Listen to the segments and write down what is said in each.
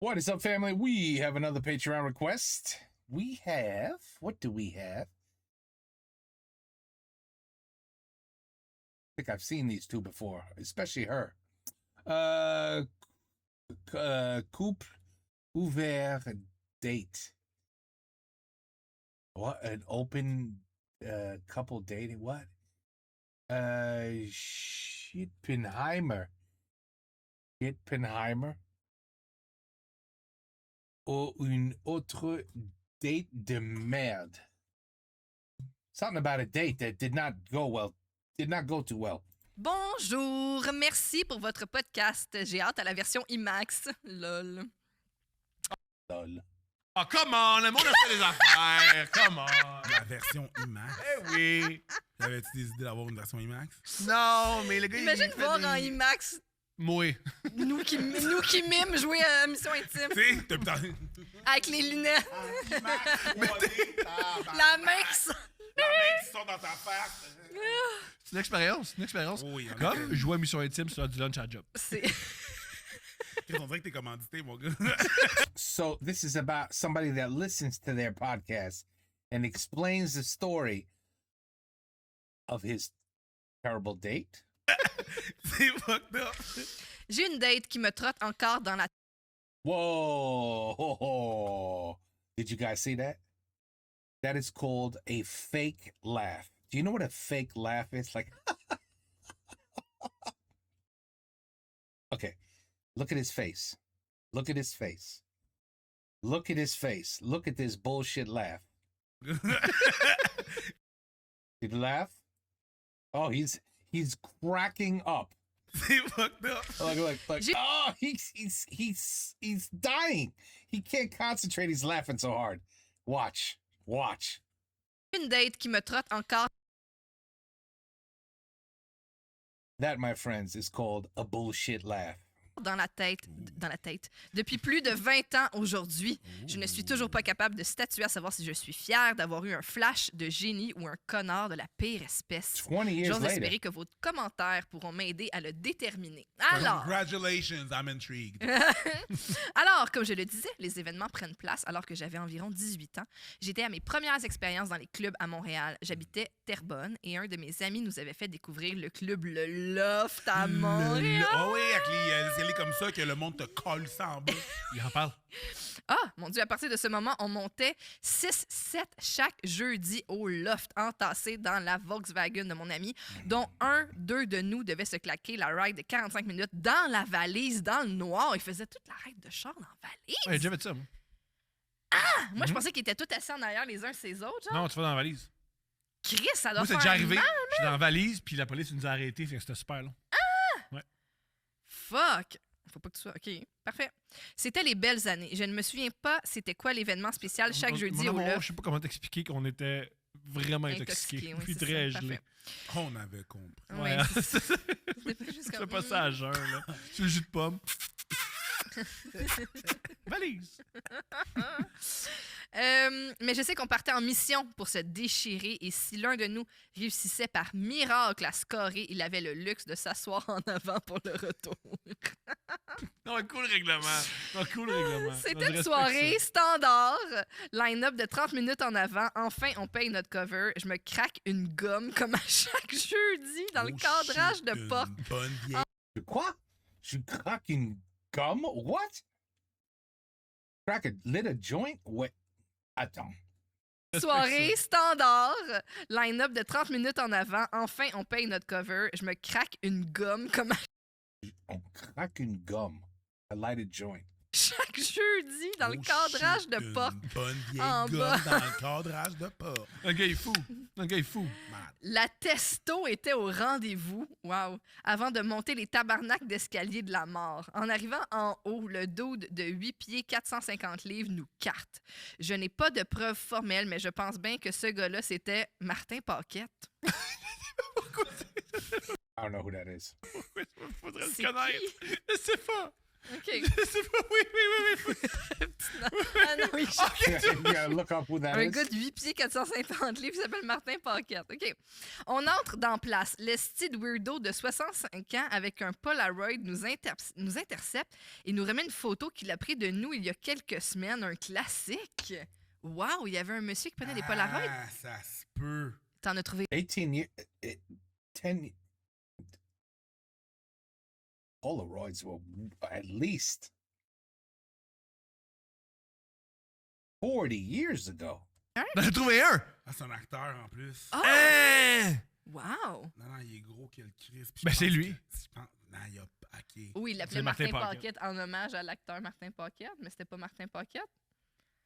What is up, family? We have another Patreon request. What do we have? I think I've seen these two before, especially her. Couple ouvert date. What? An open couple dating? What? Schittenheimer. Ou une autre date de merde. Something about a date that did not go too well. Bonjour, merci pour votre podcast. J'ai hâte à la version IMAX. Lol. Lol. Oh, come on, le monde a fait des affaires. Come on. La version IMAX. Eh oui. T'avais-tu des idées d'avoir une version IMAX? Non, mais le gars, Imagine il fait voir des... en IMAX Moi. nous qui mime jouer à Mission Intime Tu sais, t'as putain. avec les lunettes. La main qui sort. La main qui sort dans ta face. C'est une expérience, Oh oui, en Comme effet. jouer à Mission Intime sur du lunch à job. C'est... On dirait que t'es commandité, mon gars. So this is about somebody that listens to their podcast and explains the story of his terrible date. C'est fucked up. J'ai une date qui me trotte encore dans la... Whoa! Did you guys see that? That is called a fake laugh. Do you know what a fake laugh is? Like, okay, look at his face. Look at his face. Look at his face. Look at this bullshit laugh. Did you laugh? Oh, he's cracking up. C'est fucked up. Like, oh, he's dying. He can't concentrate. He's laughing so hard. Watch. Une date qui me trotte encore That, my friends, is called a bullshit laugh. dans la tête. Depuis plus de 20 ans aujourd'hui, je ne suis toujours pas capable de statuer à savoir si je suis fière d'avoir eu un flash de génie ou un connard de la pire espèce. 20 years J'ose later. espérer que vos commentaires pourront m'aider à le déterminer. Alors, Congratulations, I'm intrigued. Alors, comme je le disais, les événements prennent place alors que j'avais environ 18 ans. J'étais à mes premières expériences dans les clubs à Montréal. J'habitais Terrebonne et un de mes amis nous avait fait découvrir le club Le Loft à Montréal. Oh oui, avec les escaliers comme ça, que le monde te colle ça en bas. Il en parle. Ah, mon Dieu, à partir de ce moment, on montait 6-7 chaque jeudi au Loft, entassés dans la Volkswagen de mon ami, dont deux de nous devaient se claquer la ride de 45 minutes dans la valise, dans le noir. Il faisait toute la ride de char dans la valise. Ouais, j'ai déjà fait ça, moi. Moi, je pensais qu'ils étaient tous assis en arrière les uns ces autres. Genre. Non, tu vas dans la valise. Chris, ça doit Moi, c'est faire déjà arrivé. mal. J'étais dans la valise, puis la police nous a arrêtés, fait que c'était super long. Fuck! Faut pas que tu sois... OK, parfait. C'était les belles années. Je ne me souviens pas c'était quoi l'événement spécial chaque jeudi au Loft. Je sais pas comment t'expliquer qu'on était vraiment intoxiqués. Oui, Puis c'est très ça, gelés. parfait. On avait compris. Ouais, Ouais. c'était pas juste Fais comme... pas ça à jeun, là. Sur le jus de pomme. Valise. Mais je sais qu'on partait en mission pour se déchirer et si l'un de nous réussissait par miracle à scorer, il avait le luxe de s'asseoir en avant pour le retour. Non, cool règlement. Non, cool règlement. C'était Non, je une respecte soirée ça. standard, line-up de 30 minutes en avant. Enfin, on paye notre cover. Je me craque une gomme comme à chaque jeudi dans le Oh, cadrage shit, de une porte. bonne vieille. Quoi? Je craque une gomme? What? Lit a joint? Wait. Attends. Soirée standard, line-up de 30 minutes en avant. Enfin, on paye notre cover. Je me craque une gomme comme à On craque une gomme. I light a joint. chaque jeudi dans le Oh, cadrage shit, de une porte. bonne vieille en gomme bas. dans le cadrage de porte. Un gars est fou. Un gars est fou. Mad. La testo était au rendez-vous, wow, avant de monter les tabarnaks d'escalier de la mort. En arrivant en haut, le dude de 8 pieds 450 livres nous carte. Je n'ai pas de preuves formelles, mais je pense bien que ce gars-là, c'était Martin Paquette. I don't know who that is. Faudrait le C'est connaître. Je sais pas. OK. Je sais pas. Oui. Ah non, il You gotta look up who that Un is. gars de 8 pieds, 450 livres, il s'appelle Martin Paquette. OK. On entre dans place. Le style weirdo de 65 ans avec un Polaroid nous intercepte et nous remet une photo qu'il a pris de nous il y a quelques semaines. Un classique. Wow, il y avait un monsieur qui prenait des Polaroids. Ah, ça se peut. T'en as trouvé 18 years, 10 Polaroids were at least 40 years ago. T'en as trouvé un? Ah, c'est un acteur en plus. Ah! Hein? Wow! Non, il est gros qu'il Chris. Puis je Ben, c'est pense lui. que- je pense- Non, il a. Ok. Oui, il l'appelait C'est Martin Martin Paquette en hommage à l'acteur Martin Paquette, mais c'était pas Martin Paquette.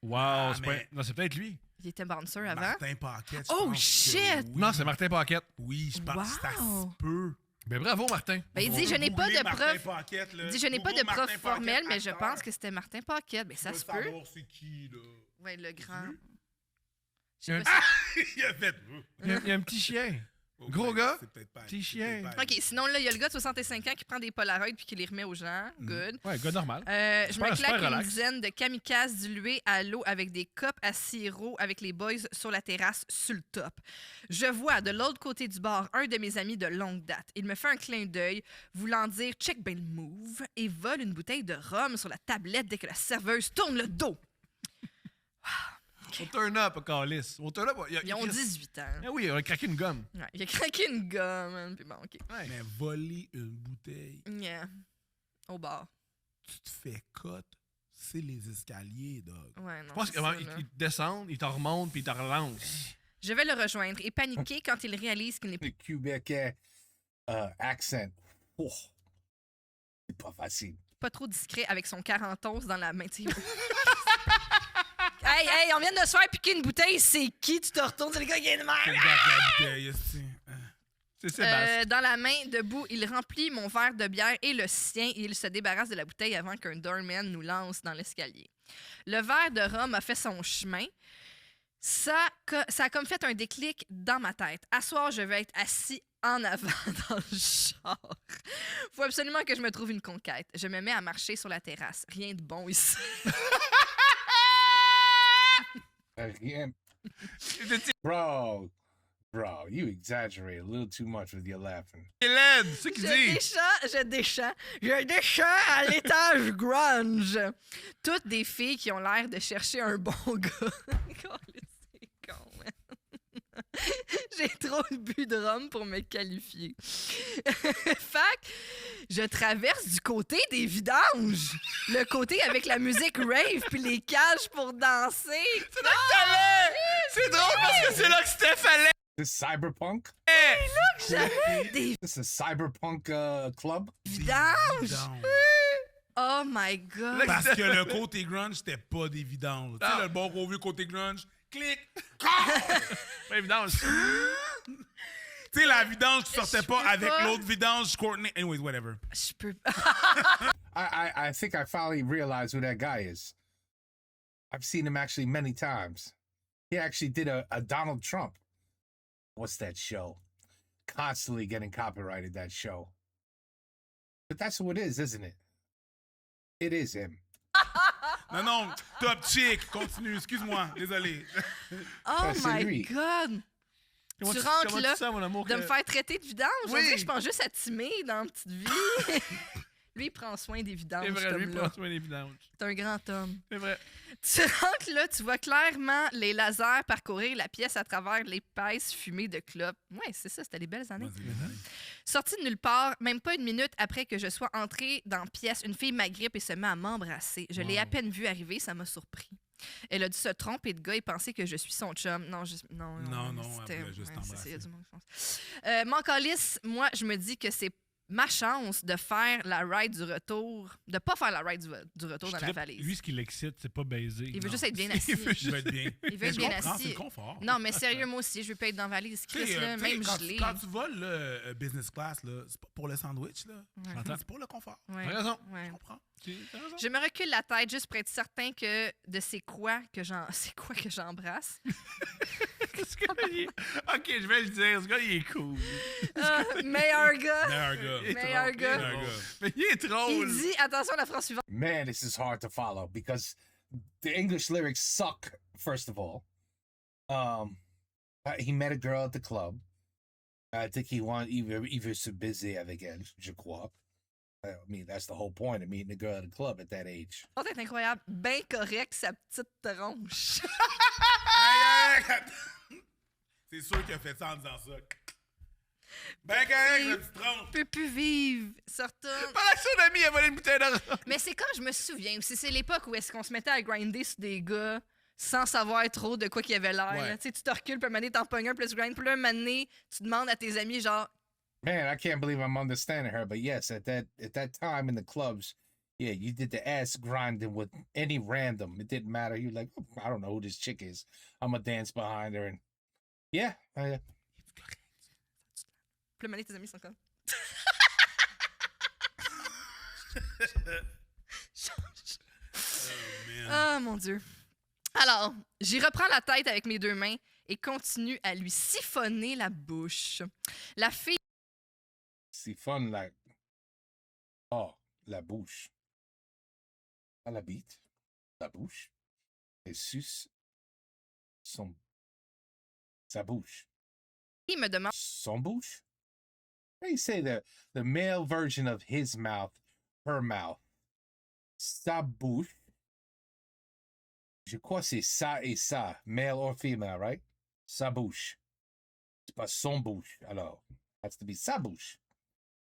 Wow, c'est mais- pas... Non, c'est peut-être lui. Il était bouncer avant. Martin Paquette. je Oh, pense que shit! oui. Non, c'est Martin Paquette. Oui, je pense que ça Wow. se peut. Ben bravo, Martin. Ben, il On dit va je n'ai pas googler de Martin preuves. Paquette, là. Il dit je n'ai pas de Google Martin preuves Paquette, formelles, mais je acteur. pense que c'était Martin Paquette. Ben ça Je se veux peut. savoir c'est qui, là. Ouais, le grand. vu? Je sais Il y a pas Il a fait. Il y a un petit chien. Oh, Gros ben, gars? c'est peut-être pas- Petit c'est chien. peut-être pas OK, sinon là, il y a le gars de 65 ans qui prend des Polaroids puis qui les remet aux gens. Good. Ouais, gars normal. Je Super- me super claque une relax. dizaine de kamikazes dilués à l'eau avec des copes à sirop avec les boys sur la terrasse sur le top. Je vois de l'autre côté du bar un de mes amis de longue date. Il me fait un clin d'œil, voulant dire « check ben le move » et vole une bouteille de rhum sur la tablette dès que la serveuse tourne le dos. On turn up, Calis. On turn up. Ils ont 18 ans. Ah oui, on a craqué une gomme. Ouais, il a craqué une gomme. Puis bon, OK. Ouais. Mais voler une bouteille, Yeah. Au bar. tu te fais cote, c'est les escaliers, dog. Ouais, non, Je pense c'est ça, là. qu'ils te descendent, ils te remontent, puis ils te relancent. Je vais le rejoindre et paniquer quand il réalise qu'il n'est The Quebec accent. Oh, c'est pas facile. pas trop discret avec son 40 dans la main. Tu sais. Hey, on vient de se faire piquer une bouteille, c'est qui? Tu te retournes, c'est le gars qui est de C'est même. le gars qui a la bouteille, esti. C'est Sébastien. Dans la main, debout, il remplit mon verre de bière et le sien et il se débarrasse de la bouteille avant qu'un doorman nous lance dans l'escalier. Le verre de rhum a fait son chemin. Ça a comme fait un déclic dans ma tête. À soir, je vais être assis en avant dans le char. Faut absolument que je me trouve une conquête. Je me mets à marcher sur la terrasse. Rien de bon ici. Again. Bro, you exaggerate a little too much with your laughing. Hélène, c'est ce qu'il dit. Je descends à l'étage grunge. Toutes des filles qui ont l'air de chercher un bon gars. C'est con, man. J'ai trop bu de rhum pour me qualifier. Fac, je traverse du côté des vidanges. Le côté avec la musique rave puis les cages pour danser. C'est là que t'allais. C'est drôle parce que c'est là que Steph allait. This cyberpunk? Jamais des This is a cyberpunk club? vidanges. Vidange. Oh my God. Parce que le côté grunge, c'était pas des vidanges. Tu sais, le bon gros vieux côté grunge, clic, Pas évident. Tu sais, la vidange, tu sortais Je pas peux avec pas. l'autre vidange, Courtney. Anyways, whatever. Je peux I think I finally realized who that guy is. I've seen him actually many times. He actually did a Donald Trump. What's that show? Constantly getting copyrighted, that show. But that's who it is, isn't it? It is him. Non, top chick, continue, excuse-moi, désolé. Oh c'est my lui. God! Comment Tu rentres comment là, tu sens, mon amour, De me que- faire traiter de vidange? On Oui. dirait que je pense juste à Timé dans la petite vie. Lui, il prend soin des vidanges, C'est vrai, lui, comme là. prends soin des vidanges. C'est un grand homme. C'est vrai. Tu rentres là, tu vois clairement les lasers parcourir la pièce à travers l'épaisse fumée de clopes. Ouais, c'est ça, c'était les belles années. Sortie de nulle part, même pas une minute après que je sois entrée dans la pièce, une fille m'agrippe et se met à m'embrasser. Je l'ai à peine vue arriver, ça m'a surpris. Elle a dû se tromper de gars et penser que je suis son chum. Non, Non, c'était... elle voulait juste c'est ça, t'embrasser. il y a du monde qui pense. Mon calice, moi, je me dis que c'est ma chance de faire la ride du retour, de pas faire la ride du retour dans la valise. Lui, ce qui l'excite, c'est pas baiser. Il veut Non. juste être bien Il assis. veut Je vais être bien. Il veut Mais être je bien comprends, assis. c'est le confort. Non, mais sérieux, moi aussi, je veux pas être dans la valise. Tu sais, Chris, là, tu sais, même quand, gelé. quand tu voles là, business class, là, c'est pas pour le sandwich, là. Ouais. C'est pour le confort. Ouais. T'as raison. Ouais. Je comprends. T'as raison. Je me recule la tête juste pour être certain que de c'est quoi que j'embrasse. Ce gars-là, ok, je vais le dire. Ce gars, il est cool. Meilleur gars. Meilleur gars. Il est Meilleur drôle, gars. il est drôle. Mais il est drôle. Il dit, attention à la phrase suivante. Man, this is hard to follow because the English lyrics suck. First of all, he met a girl at the club. I think he wanted either se baiser avec elle, je crois. I mean, that's the whole point of meeting a girl at a club at that age. Oh, c'est incroyable. Ben correct, sa petite tronche. C'est sûr qu'il a fait ça en disant ça. Ben correct, la petite tronche. Peut plus vivre. Sortant. Pendant que son ami a volé une bouteille d'orange. Mais c'est comme je me souviens aussi, c'est l'époque où est-ce qu'on se mettait à grinder sur des gars sans savoir trop de quoi qu'il avait l'air. Ouais. là. Tu sais, tu te recules, puis un moment donné, t'en pognes un, puis là, tu grindes, puis là, un moment donné, tu demandes à tes amis, genre, Man, I can't believe I'm understanding her, but yes, at that time in the clubs, yeah, you did the ass grinding with any random. It didn't matter. You're like, oh, I don't know who this chick is. I'm gonna dance behind her, and yeah, puis là, un moment donné, tes amis sont comme. Change. Oh, man. Ah, mon Dieu. Alors, j'y reprends la tête avec mes deux mains et continue à lui siphonner la bouche. La fille c'est fun like, oh, la bouche, pas la bite, la bouche, et sus sa bouche, me demande son bouche. How do you say the male version of his mouth, her mouth, sa bouche? Je crois que c'est ça et ça, male or female, right? Sa bouche. C'est pas son bouche, alors. It has to be sa bouche.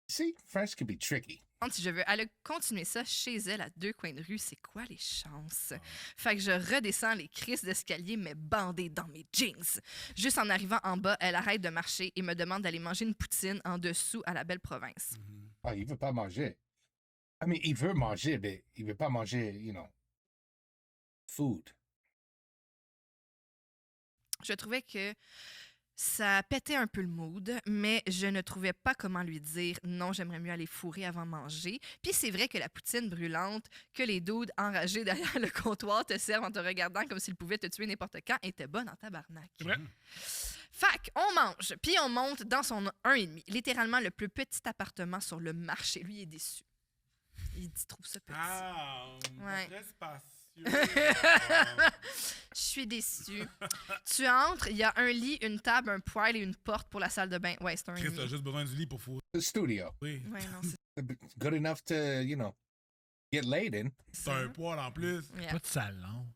See, French can be tricky. si je veux aller continuer ça chez elle à deux coins de rue, c'est quoi les chances? Fait que je redescends les crises d'escalier, mais bandée dans mes jeans. Juste en arrivant en bas, elle arrête de marcher et me demande d'aller manger une poutine en dessous à la belle province. Ah, il veut pas manger. I mean, il veut manger, mais il veut pas manger, you know, food. Je trouvais que ça pétait un peu le mood, mais je ne trouvais pas comment lui dire non, j'aimerais mieux aller fourrer avant de manger. Puis c'est vrai que la poutine brûlante que les dudes enragés derrière le comptoir te servent en te regardant comme s'ils pouvaient te tuer n'importe quand était bonne en tabarnak. C'est vrai? Fac, on mange, puis on monte dans son 1,5, littéralement le plus petit appartement sur le marché. Lui, il est déçu. Il dit, trouve ça petit. Ah, Ouais. très spacieux. Je suis déçue. Tu entres, il y a un lit, une table, un poêle et une porte pour la salle de bain. Ouais, c'est un Chris, lit. t'as juste besoin du lit pour fourrer. The studio. Oui. Ouais, non, c'est Good enough to, you know, get laid in. C'est un poil en plus. Yeah. Pas de salon.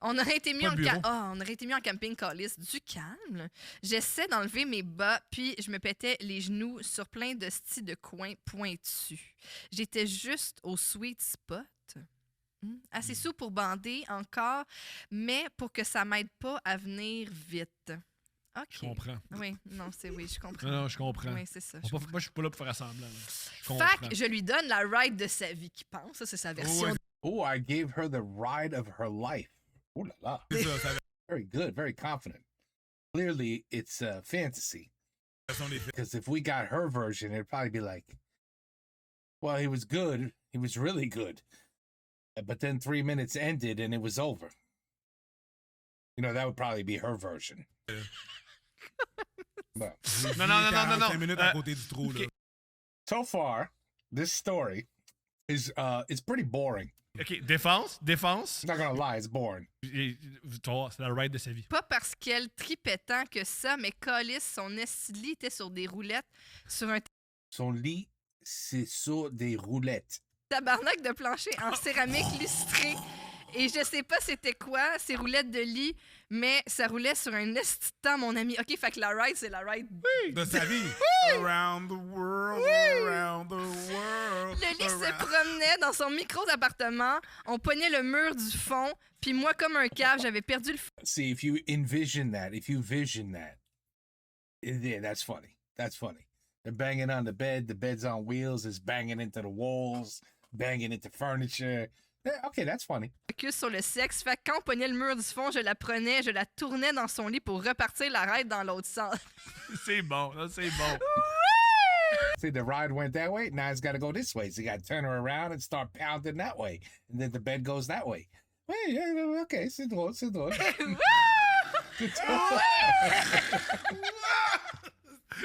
On aurait été mis Pas en de bureau. on aurait été mis en camping calice du calme. J'essaie d'enlever mes bas, puis je me pétais les genoux sur plein de styles de coins pointus. J'étais juste au sweet spot. Assez sous pour bander encore, mais pour que ça m'aide pas à venir vite. OK. Je comprends. Oui, non, c'est oui, je comprends. Non, je comprends. Oui, c'est ça. On va pas- moi, je suis pas là pour faire semblant. là. Je comprends. Fait que je lui donne la ride de sa vie qui pense. Ça, c'est sa version. ouais. Oh, I gave her the ride of her life. Oh la la. C'est ça, ça Very good, very confident. Clearly, it's a fantasy. version des faits. Because if we got her version, it'd probably be like, well, he was good. He was really good. But then 3 minutes ended and it was over. You know, that would probably be her version. But Non, non, non, non, non, non. 45 minutes à côté du trou, là. so far, this story is pretty boring. OK, défense. I'm not gonna lie, it's boring. Et, tu vois, c'est la ride de sa vie. Pas parce qu'elle tripait tant que ça, mais Callis, son esti était sur des roulettes, sur un Son lit, c'est sur des roulettes. tabarnak de plancher en céramique lustré. Et je sais pas c'était quoi, ces roulettes de lit, mais ça roulait sur un esti de temps, mon ami. OK, fait que la ride, c'est la ride. De sa vie. Around the world, around the world. Le lit se around- promenait dans son micro d'appartement. On pognait le mur du fond. Puis moi, comme un cave, j'avais perdu le See, if you envision that, if you vision that, yeah, that's funny. That's funny. They're banging on the bed's on wheels, it's banging into the walls, banging into furniture. Yeah, okay, that's funny. focus sur le sexe. Fait que quand on pognait le mur du fond, je la prenais, je la tournais dans son lit pour repartir la ride dans l'autre sens. C'est bon, là, c'est bon. See, the ride went that way, now it's got to go this way. So you got to turn her around and start pounding that way. And then the bed goes that way. Well, yeah, okay, c'est drôle, c'est drôle. C'est drôle.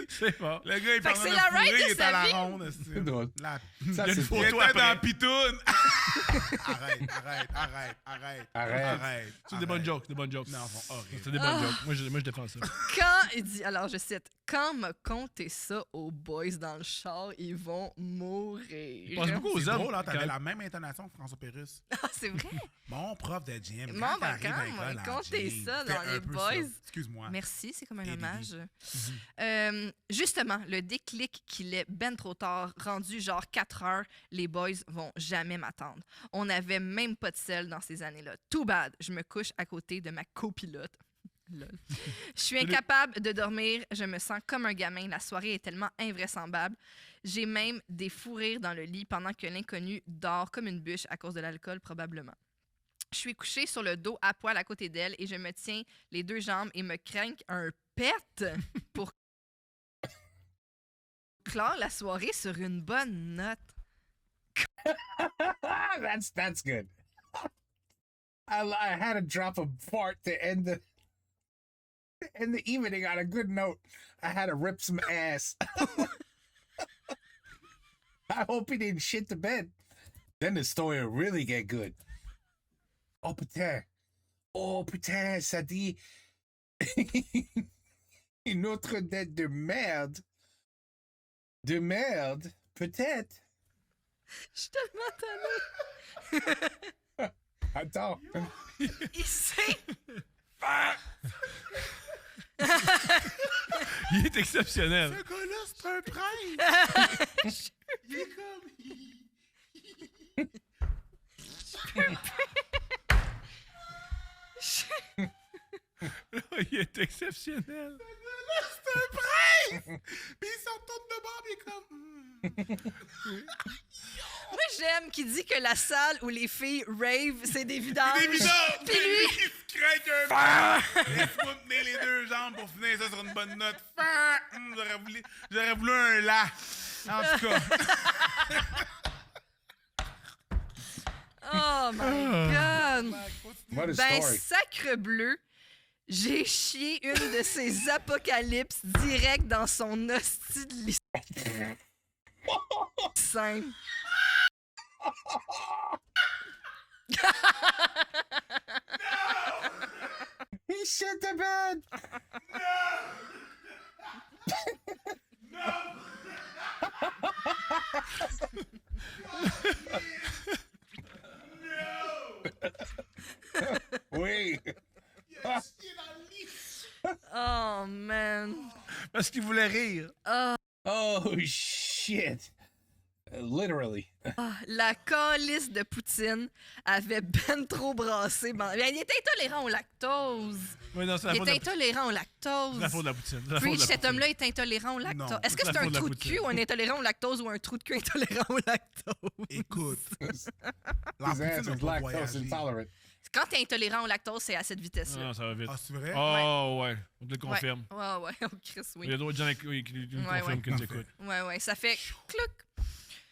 C'est bon. Le gars, il Fait que parle c'est de la fourrer, ride de il est sa à la vie. ronde. esti. drôle. La... Ça, Il y a c'est une Il photo était après. dans Pitoune. Arrête. Arrête. C'est des bonnes jokes, des bonnes jokes. Non, ils sont horribles. C'est des bonnes jokes. Moi, je défends ça. Il dit, alors je cite, quand me comptez ça aux boys dans le char, ils vont mourir. Je pense beaucoup aux C'est hommes. drôle, hein, t'avais quand- la même intonation que François Pérusse. Ah, c'est vrai? Mon prof de gym. Bon, quand ben, t'arrives à quand l'école même, en comptez jean, ça fais dans un les peu boys. ça. Excuse-moi. Merci, c'est comme un Et hommage. Didi. Justement, le déclic qu'il est ben trop tard, rendu genre 4 heures, les boys vont jamais m'attendre. On n'avait même pas de sel dans ces années-là. Too bad, je me couche à côté de ma copilote. Lol. Je suis incapable de dormir, je me sens comme un gamin, la soirée est tellement invraisemblable. J'ai même des fous rires dans le lit pendant que l'inconnu dort comme une bûche à cause de l'alcool probablement. Je suis couchée sur le dos à poil à côté d'elle et je me tiens les 2 jambes et me craque un pet pour clore la soirée sur une bonne note. That's good. I had to drop a fart to end the evening on a good note. I had to rip some ass. I hope he didn't shit the bed. Then the story will really get good. Oh putain, ça dit une autre dette de merde. De merde, peut-être. Je suis tellement tannée. Attends. Il sait. Il est exceptionnel. Ce gars-là, c'est un prince. Il est comme... Il est exceptionnel. C'est un prince. Puis il se retourne de bord, puis il est comme... Moi, j'aime qu'il dit que la salle où les filles rave, c'est des vidanges. C'est évident. Puis lui, Il se craque un peu. Laisse-moi tenir les 2 jambes pour finir ça sur une bonne note. J'aurais voulu un la. En tout cas. oh my God. What a Ben, story. sacre bleu, j'ai chié une de ces apocalypses direct dans son hostie de lit. Simple. He shit the bed. Oui. Oh man. Parce qu'il voulait rire. Oh shit. Literally. La calice de Poutine avait ben trop brassé. Il était intolérant au lactose. Oui, non, c'est la Il faute de était la poutine. intolérant au lactose. C'est la faute de la poutine. C'est la faute Preach, de la cet poutine. homme-là est intolérant au lactose. Non, Est-ce que c'est c'est la un faute de la trou de poutine. cul ou un intolérant au lactose ou un trou de cul intolérant au lactose? Écoute. La His poutine ass n'a is pas lactose voyagé. intolerant. Quand t'es intolérant au lactose, c'est à cette vitesse-là. Non, ça va vite. Ah, c'est vrai? Oh, ouais. On te le confirme. Ouais, oh Chris, Il oui. y a d'autres gens qui nous Ouais, confirment ouais. qu'ils nous écoutent. Ouais, ça fait clouc.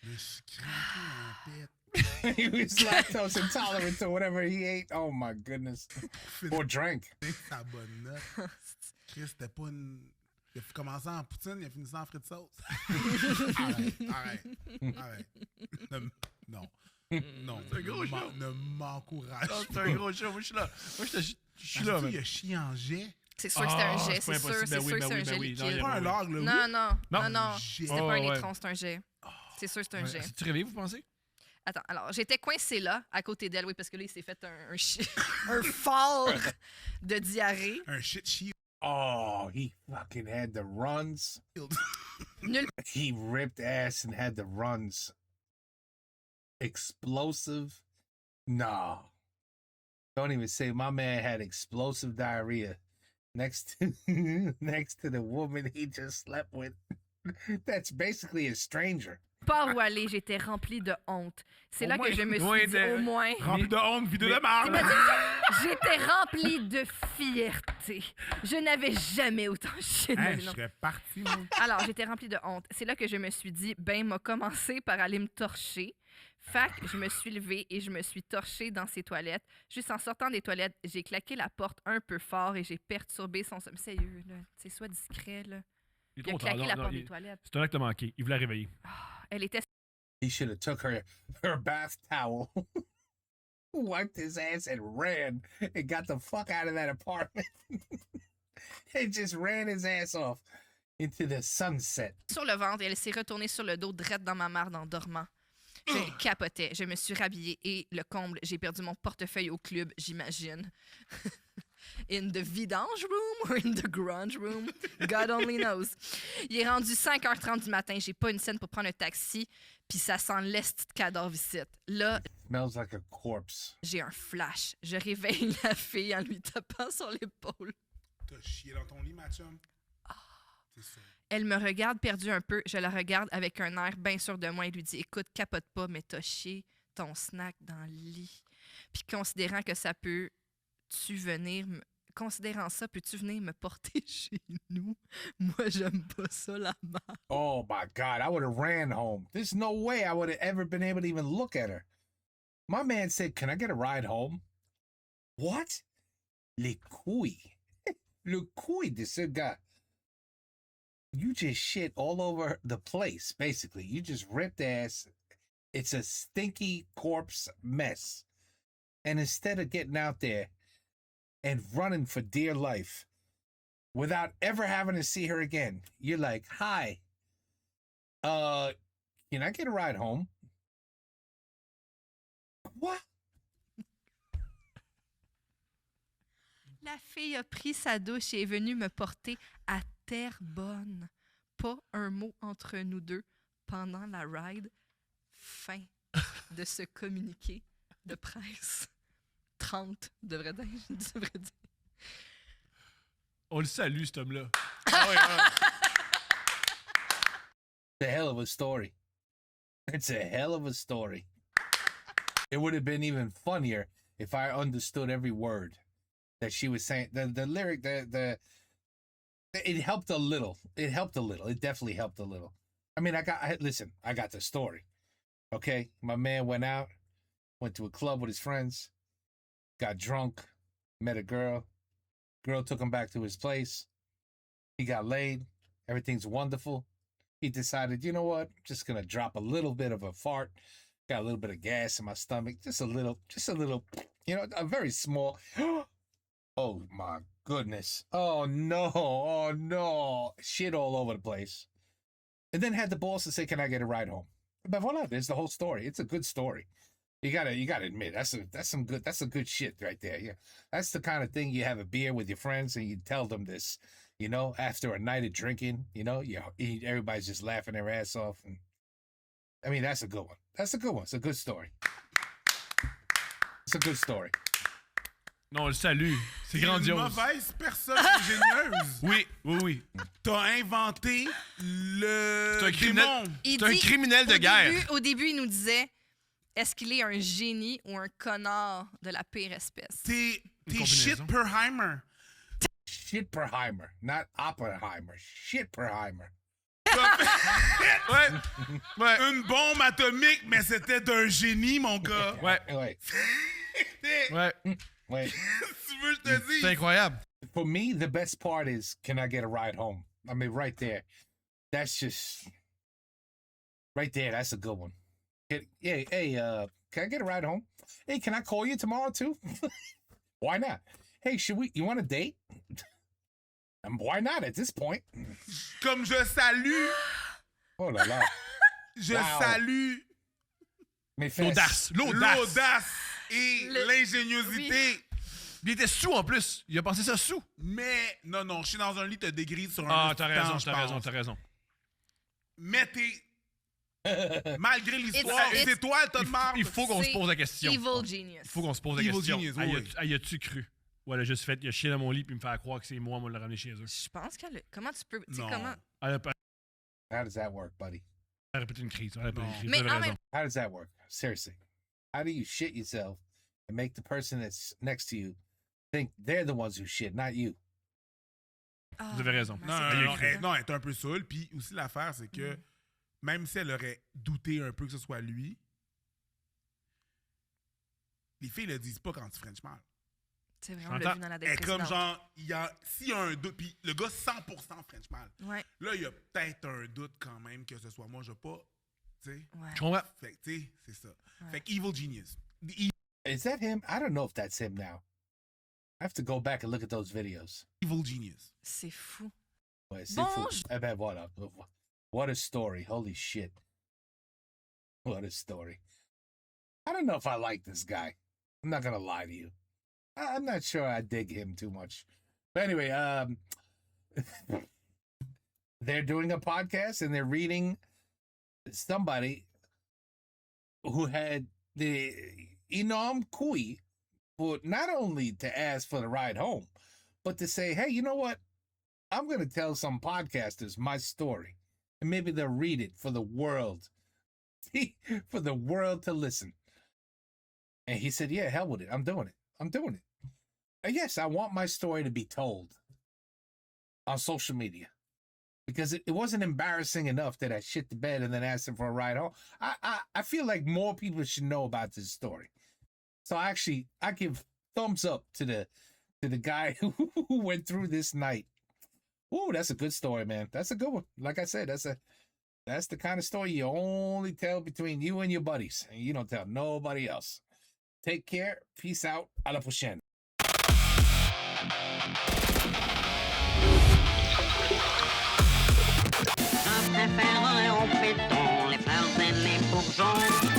Je me suis craqué un pet. He was lactose intolerant to whatever he ate. Oh my goodness. Or drank. Sa bonne note. Chris, c'était pas une... Il a commencé en poutine, il a fini ça en frites sauce. Arrête. Non. C'est un gros show. Ne m'encourage Non, c'est pas. un gros show. Moi, je suis là. Moi, je suis là, Parce man. qu'il a chié en jet. C'est sûr que c'était un jet, c'est pas c'est sûr, impossible. c'est Ben oui, sûr que ben c'est un oui, jet ben oui. liquide. Non, il y a Pas un oui. log, là, oui. Non. Jet. C'était Oh, pas un ouais. étron, c'est un jet. C'est sûr que c'est un jet. C'est-tu réveillé, vous pensez? Attends, alors, j'étais coincée là, à côté d'elle, oui, parce que là, il s'est fait un fort de diarrhée. Un shit shield. Oh, he fucking had the runs. Nul. He ripped ass and had the runs. Explosive? No. Don't even say my man had explosive diarrhea next to next to the woman he just slept with. That's basically a stranger. Pas où aller, j'étais remplie de honte. C'est Au là moins- que je me suis oui, dit, au moins... Rempli de honte, vidéo de Il m'a merde. dit, j'étais remplie de fierté. Je n'avais jamais autant chié de ma Hein, vie, je non. serais parti, moi. Alors, j'étais remplie de honte. C'est là que je me suis dit, ben, m'a commencé par aller me torcher. Fac, je me suis levée et je me suis torchée dans ses toilettes. Juste en sortant des toilettes, j'ai claqué la porte un peu fort et j'ai perturbé son sommeil. Sérieux, là. C'est soit discret, là. Il a claqué la porte des toilettes. C'est un acte manqué. Il voulait la réveiller. Elle était He should have took her bath towel, wiped his ass, and ran and got the fuck out of that apartment. And just ran his ass off into the sunset. sur le ventre et elle s'est retournée sur le dos, drette dans ma marde en dormant. Je capotais. Je me suis rhabillée et le comble, j'ai perdu mon portefeuille au club, j'imagine. In the vidange room or in the grunge room? God only knows. Il est rendu 5h30 du matin. J'ai pas une scène pour prendre un taxi. Puis ça sent l'est de cadavre ici. Là, Smells like a corpse. j'ai un flash. Je réveille la fille en lui tapant sur l'épaule. T'as chié dans ton lit, ma chum? C'est ça. Elle me regarde perdue un peu. Je la regarde avec un air bien sûr de moi et lui dis « Écoute, capote pas, mais t'as chié ton snack dans le lit. » Puis considérant que ça peut... Considérant ça, peux-tu venir me porter chez nous? Moi, j'aime pas ça, la merde. Oh my God, I would have ran home. There's no way I would have ever been able to even look at her. My man said, can I get a ride home? What? Les couilles. Le couille de ce gars. You just shit all over the place, basically. You just ripped ass. It's a stinky corpse mess. And instead of getting out there and running for dear life without ever having to see her again, you're like, hi, can I get a ride home? What? La fille a pris sa douche et est venue me porter à Terrebonne. Pas un mot entre nous deux pendant la ride. Fin de ce communiqué de presse. 30, devrait dire. On le salue, cet homme-là. Ah ouais, It's a hell of a story. It's a hell of a story. It would have been even funnier if I understood every word that she was saying. The lyric, it helped a little. It helped a little. It definitely helped a little. I mean, I got the story. Okay, my man went out, went to a club with his friends, got drunk, met a girl. Girl took him back to his place. He got laid. Everything's wonderful. He decided, you know what? I'm just gonna drop a little bit of a fart. Got a little bit of gas in my stomach. Just a little, you know, a very small. Oh my goodness. Oh no. Shit all over the place. And then had the balls to say, can I get a ride home? But voila, there's the whole story. It's a good story. You gotta admit, that's a good shit right there. Yeah. That's the kind of thing you have a beer with your friends and you tell them this, you know, after a night of drinking, you know, everybody's just laughing their ass off. And I mean, that's a good one. That's a good one. It's a good story. It's a good story. Non, on le salue. C'est T'es une grandiose. mauvaise personne ingénieuse. Oui. T'as inventé le C'est un criminel. démon. Il C'est un dit- criminel de guerre. Au début, il nous disait est-ce qu'il est un génie ou un connard de la pire espèce? T'es combinaison. Shitperheimer. Shitperheimer, not Oppenheimer. Shitperheimer. Ouais. Une bombe atomique, mais c'était d'un génie, mon gars. Ouais. Wait. Tu veux que je te C'est dise? incroyable. For me, the best part is, can I get a ride home? I mean, right there. That's just right there. That's a good one. Hey, can I get a ride home? Hey, can I call you tomorrow too? Why not? Hey, you want a date? Why not at this point? Comme je salue, Oh là là. je Wow. salue Mes fesses. l'audace et l'ingéniosité. Il était sous en plus. Il a pensé ça sous. Mais, non, je suis dans un lit, te dégrise sur un Ah, lit t'as de raison, temps, je pense. t'as raison. Mais malgré l'histoire, It's- c'est toi le tas de marde. Il faut qu'on se C'est pose la question. Evil genius. Il faut qu'on se pose la Evil question. genius, oui. Y a-tu cru? Ou elle a juste fait, il a chié dans mon lit puis me faire croire que c'est moi le ramener chez eux. Je pense qu'elle. Comment tu peux. Tu sais Non. comment. Elle a How does that work, buddy? répété une crise. Elle a répété une crise. Mais Vous avez en raison. même How does that work? Seriously. How do you shit yourself and make the person that's next to you think they're the ones who shit, not you? Ah, Vous avez raison. ben, Non, c'est Elle non, a non, cru. elle est un peu saoule. Puis aussi, l'affaire, c'est que même si elle aurait douté un peu que ce soit lui, les filles le disent pas quand tu French mal. C'est vrai, on l'a vu dans la Elle est comme précédente. genre, s'il y a un doute, puis le gars 100% French mal. Ouais, Là, il y a peut-être un doute quand même que ce soit moi, je veux pas, tu sais. ouais. Je comprends. Fait que, tu sais, c'est ça. Fait que Evil Genius. Is that him? I don't know if that's him now. I have to go back and look at those videos. Evil Genius. C'est fou. Ouais, c'est Bon, fou. Eh ben, voilà. What a story. Holy shit. What a story. I don't know if I like this guy. I'm not going to lie to you. I'm not sure I dig him too much. But anyway, they're doing a podcast and they're reading somebody who had the Inam Kui for not only to ask for the ride home, but to say, hey, you know what? I'm going to tell some podcasters my story. And maybe they'll read it for the world, for the world to listen. And he said, yeah, hell with it. I'm doing it. I'm doing it. And yes, I want my story to be told on social media because it wasn't embarrassing enough that I shit the bed and then asked him for a ride home. I feel like more people should know about this story. So I give thumbs up to the guy who went through this night. Ooh, that's a good story, man. That's a good one. Like I said, that's the kind of story you only tell between you and your buddies, and you don't tell nobody else. Take care. Peace out. À la prochaine. Je préfère au béton les fleurs et les bourgeons.